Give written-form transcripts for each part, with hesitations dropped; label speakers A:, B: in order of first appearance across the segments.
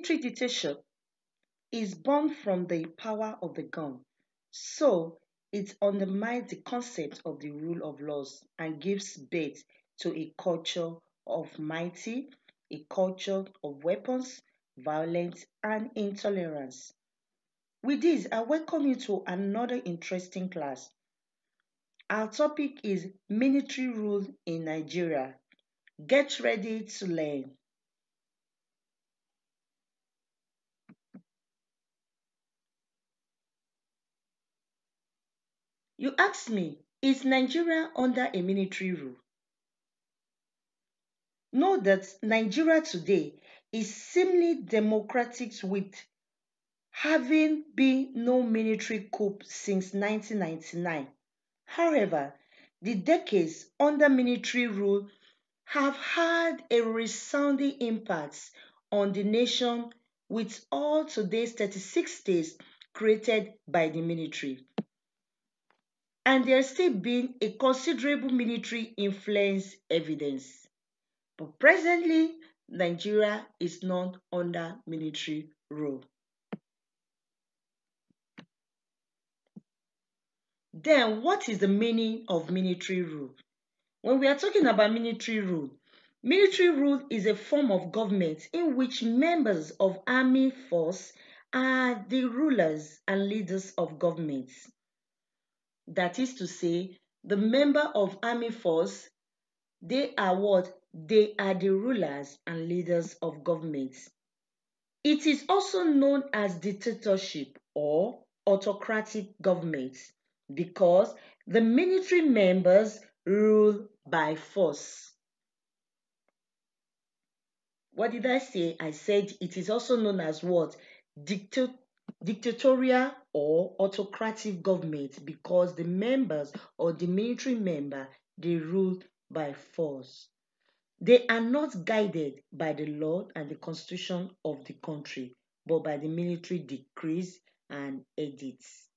A: Military dictatorship is born from the power of the gun. So it undermines the concept of the rule of laws and gives birth to a culture of mighty, a culture of weapons, violence, and intolerance. With this, I welcome you to another interesting class. Our topic is military rule in Nigeria. Get ready to learn. You ask me, is Nigeria under a military rule? Know that Nigeria today is seemingly democratic with having been no military coup since 1999. However, the decades under military rule have had a resounding impact on the nation with all today's 36 states created by the military. And there's still been a considerable military influence evidence. But presently, Nigeria is not under military rule. Then, what is the meaning of military rule? When we are talking about military rule is a form of government in which members of army force are the rulers and leaders of governments. That is to say, the member of army force, they are what? They are the rulers and leaders of governments. It is also known as dictatorship or autocratic government because the military members rule by force. What did I say? I said it is also known as what? Dictatorial or autocratic government because the members or the military member, they rule by force. They are not guided by the law and the constitution of the country, but by the military decrees and edicts.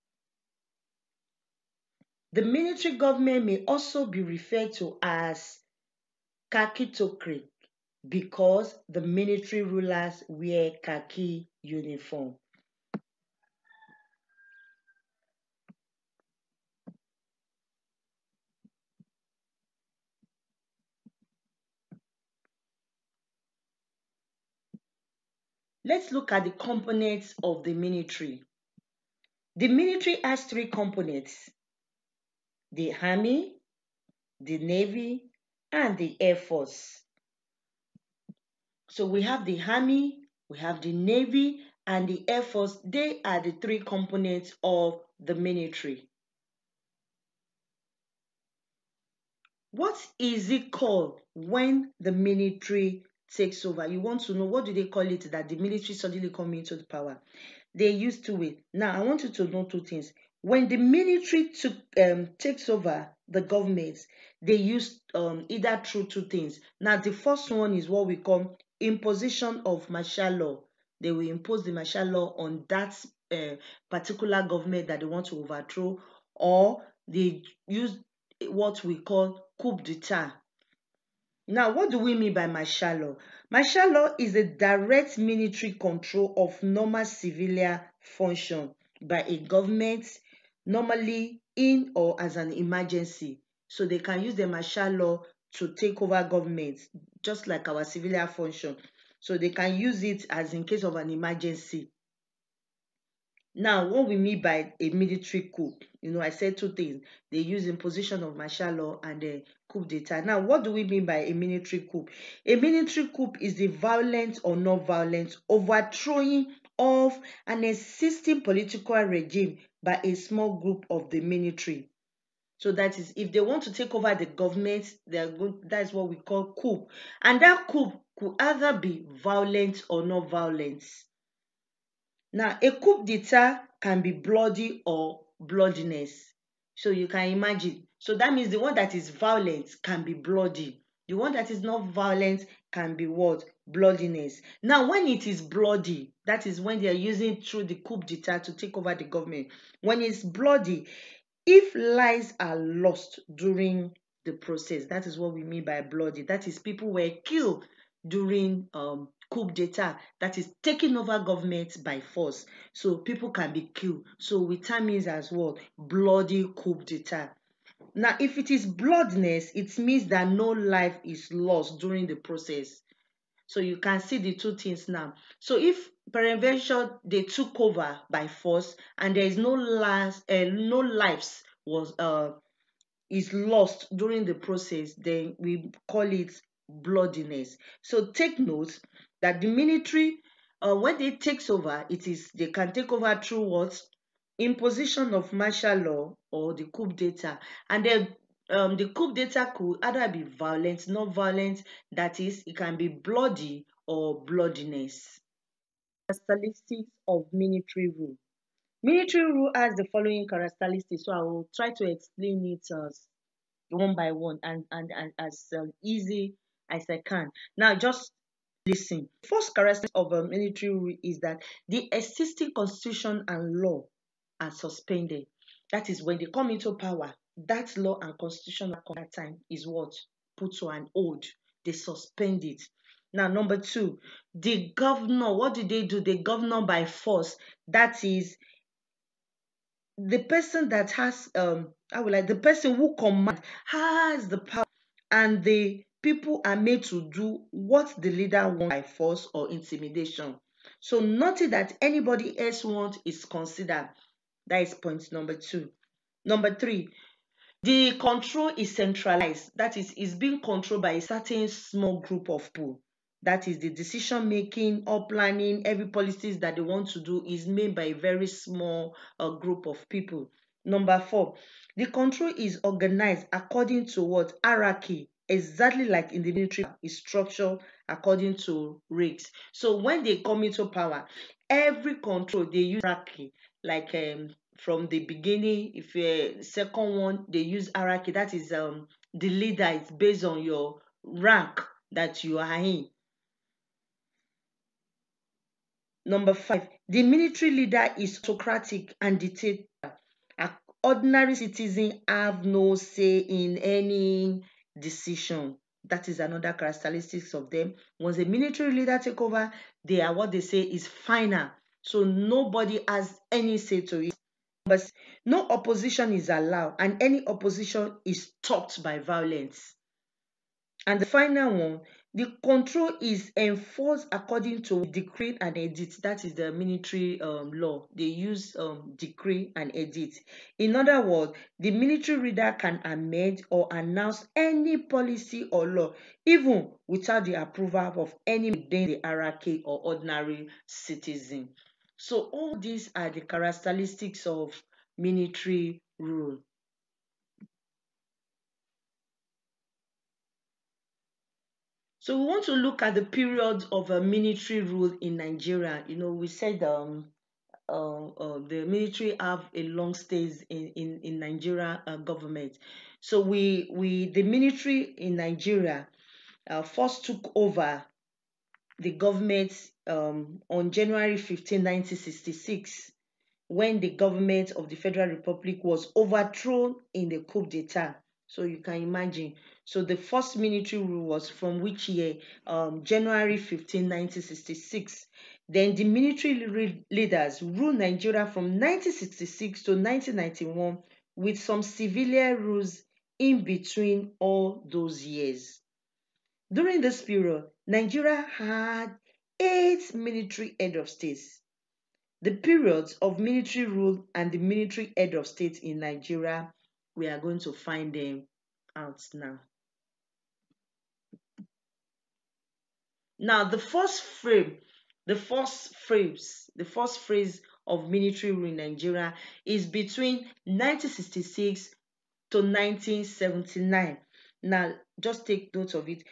A: The military government may also be referred to as khakitocracy because the military rulers wear khaki uniform. Let's look at the components of the military. The military has three components: the army, the navy, and the air force. So we have the army, we have the navy, and the air force. They are the three components of the military. What is it called when the military takes over? You want to know what do they call it that the military suddenly come into the power? They used to it. Now I want you to know two things. When the military takes over the government, they use either through two things. Now the first one is what we call imposition of martial law. They will impose the martial law on that particular government that they want to overthrow, or they use what we call coup d'etat. Now, what do we mean by martial law? Martial law is a direct military control of normal civilian function by a government, normally in or as an emergency. So they can use the martial law to take over government, just like our civilian function. So they can use it as in case of an emergency. Now, what we mean by a military coup, I said two things. They use imposition of martial law and the coup d'etat. Now, what do we mean by a military coup? A military coup is the violent or non-violent overthrowing of an existing political regime by a small group of the military. So that is, if they want to take over the government, that's what we call coup. And that coup could either be violent or non violent. Now, a coup d'etat can be bloody or bloodiness. So you can imagine. So that means the one that is violent can be bloody. The one that is not violent can be what? Bloodiness. Now, when it is bloody, that is when they are using through the coup d'etat to take over the government. When it's bloody, if lives are lost during the process, that is what we mean by bloody. That is, people were killed during coup d'etat, that is taking over government by force. So people can be killed. So with time means as well, bloody coup d'etat. Now, if it is bloodiness, it means that no life is lost during the process. So you can see the two things now. So if peradventure they took over by force and there is no lives was is lost during the process, then we call it bloodiness. So take note that the military, when they takes over, they can take over through what? Imposition of martial law or the coup d'etat. And then the coup d'etat could either be violent, not violent, that is, it can be bloody or bloodiness. Characteristics of military rule. Military rule has the following characteristics, so I will try to explain it one by one and as easy as I can. Now, just listen. First characteristic of a military rule is that the existing constitution and law are suspended. That is, when they come into power, that law and constitution at that time is what? Put to an hold. They suspend it. Now, number two, the governor, what do? They governor by force. That is, the person that has I would like the person who commands has the power, and the people are made to do what the leader wants by force or intimidation. So nothing that anybody else wants is considered. That is point number two. Number three, the control is centralized. That is being controlled by a certain small group of people. That is the decision making or planning, every policies that they want to do is made by a very small group of people. Number four, the control is organized according to what? Hierarchy. Exactly like in the military is structured according to ranks. So when they come into power, every control they use hierarchy, like from the beginning. If second one, they use hierarchy, that is the leader is based on your rank that you are in. Number five, the military leader is autocratic and dictator. Ordinary citizens have no say in any decision. That is another characteristics of them. Once a military leader take over, they are what they say is final. So nobody has any say to it. But no opposition is allowed, and any opposition is stopped by violence. And the final one, the control is enforced according to decree and edit. That is the military law. They use decree and edit. In other words, the military leader can amend or announce any policy or law, even without the approval of any within the hierarchy or ordinary citizen. So all these are the characteristics of military rule. So we want to look at the period of a military rule in Nigeria. We said the military have a long stays in Nigeria government. So the military in Nigeria first took over the government on January 15, 1966, when the government of the Federal Republic was overthrown in the coup d'etat. So you can imagine. So the first military rule was from which year? January 15, 1966. Then the military leaders ruled Nigeria from 1966 to 1991 with some civilian rules in between all those years. During this period, Nigeria had 8 military head of states. The periods of military rule and the military head of state in Nigeria, we are going to find them out now. Now, the first phrase of military rule in Nigeria is between 1966 to 1979. Now, just take note of it.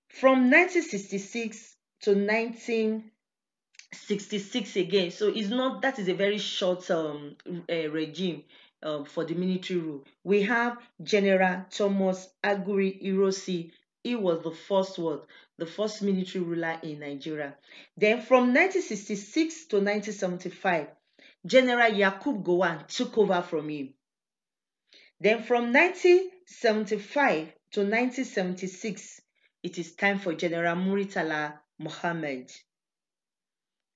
A: From 1966 to 1966 again. So it's not that is a very short regime for the military rule. We have General Thomas Aguri Irosi. He was the first military ruler in Nigeria. Then from 1966 to 1975, General Yakub Gowon took over from him. Then from 1975 to 1976, it is time for General Muritala Mohammed.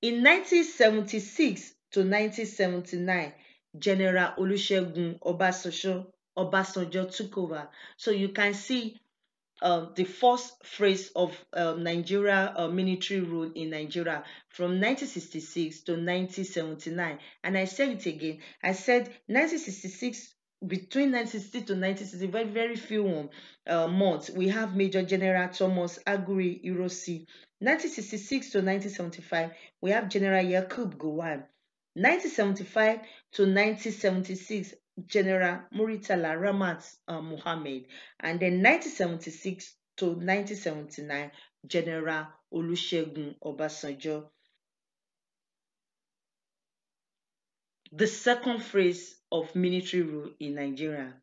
A: In 1976 to 1979, General Olusegun Obasanjo took over. So you can see the first phrase of Nigeria military rule in Nigeria from 1966 to 1979. And I said it again. I said 1966, between 1960 to 1960, very, very few months, we have Major General Thomas Aguri Irosi. 1966 to 1975, we have General Yakub Gowon. 1975 to 1976, General Muritala Ramat Mohammed. And then 1976 to 1979, General Olusegun Obasanjo. The second phase of military rule in Nigeria,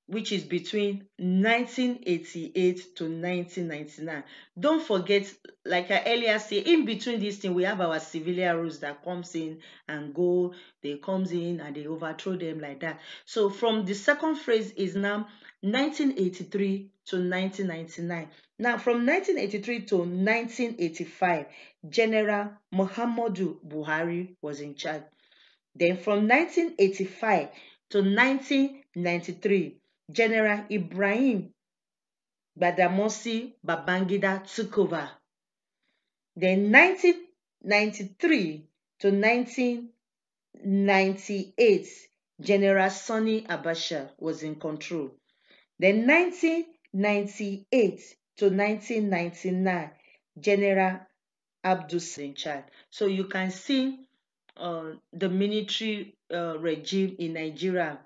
A: which is between 1988 to 1999. Don't forget, like I earlier said, in between this thing, we have our civilian rules that comes in and go, they comes in and they overthrow them like that. So from the second phase is now 1983 to 1999. Now from 1983 to 1985, General Muhammadu Buhari was in charge. Then from 1985 to 1993, General Ibrahim Badamasi Babangida took over. Then 1993 to 1998, General Sani Abacha was in control. Then 1998 to 1999, General Abdul in charge. So you can see the military regime in Nigeria.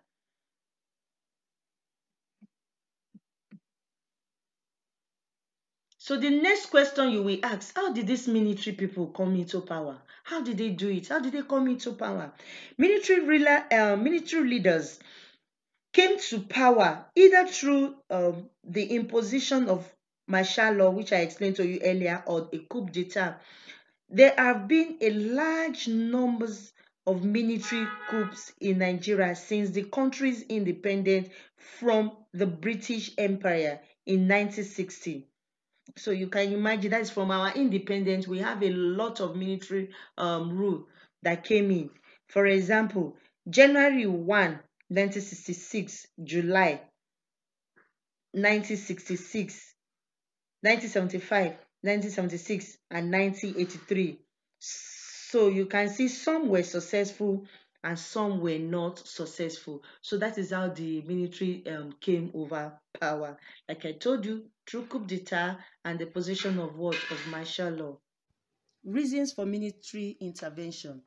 A: So the next question you will ask, how did these military people come into power? How did they do it? How did they come into power? Military leaders came to power either through the imposition of martial law, which I explained to you earlier, or a coup d'etat. There have been a large numbers of military coups in Nigeria since the country's independence from the British Empire in 1960. So you can imagine that is from our independence. We have a lot of military rule that came in. For example, January 1, 1966, July 1966, 1975, 1976, and 1983. So you can see some were successful and some were not successful. So that is how the military came over power. Like I told you, through coup d'etat and the position of what? Of martial law. Reasons for military intervention.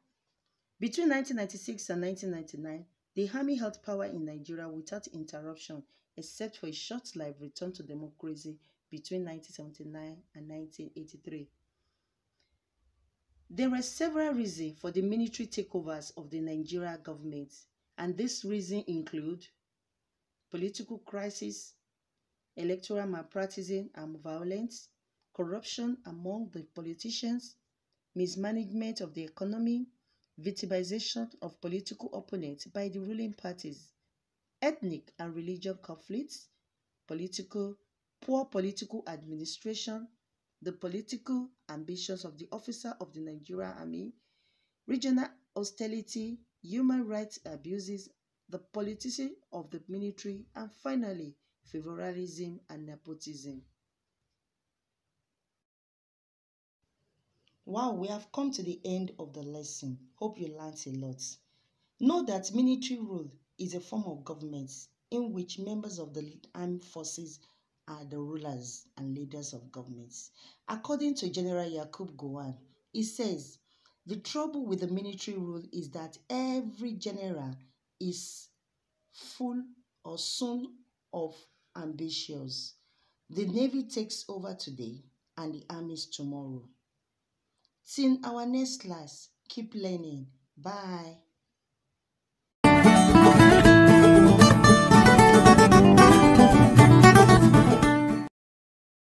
A: Between 1996 and 1999, the army held power in Nigeria without interruption, except for a short-lived return to democracy between 1979 and 1983. There were several reasons for the military takeovers of the Nigeria government, and these reasons include political crisis, electoral malpractice and violence, corruption among the politicians, mismanagement of the economy, victimization of political opponents by the ruling parties, ethnic and religious conflicts, poor political administration, the political ambitions of the officer of the Nigerian Army, regional hostility, human rights abuses, the politicity of the military, and finally, favoritism and nepotism. Wow, we have come to the end of the lesson. Hope you learned a lot. Know that military rule is a form of government in which members of the armed forces are the rulers and leaders of governments. According to General Yakub Gowon, he says, the trouble with the military rule is that every general is full or soon of ambitious. The Navy takes over today and the armies tomorrow. Till our next class, keep learning. Bye.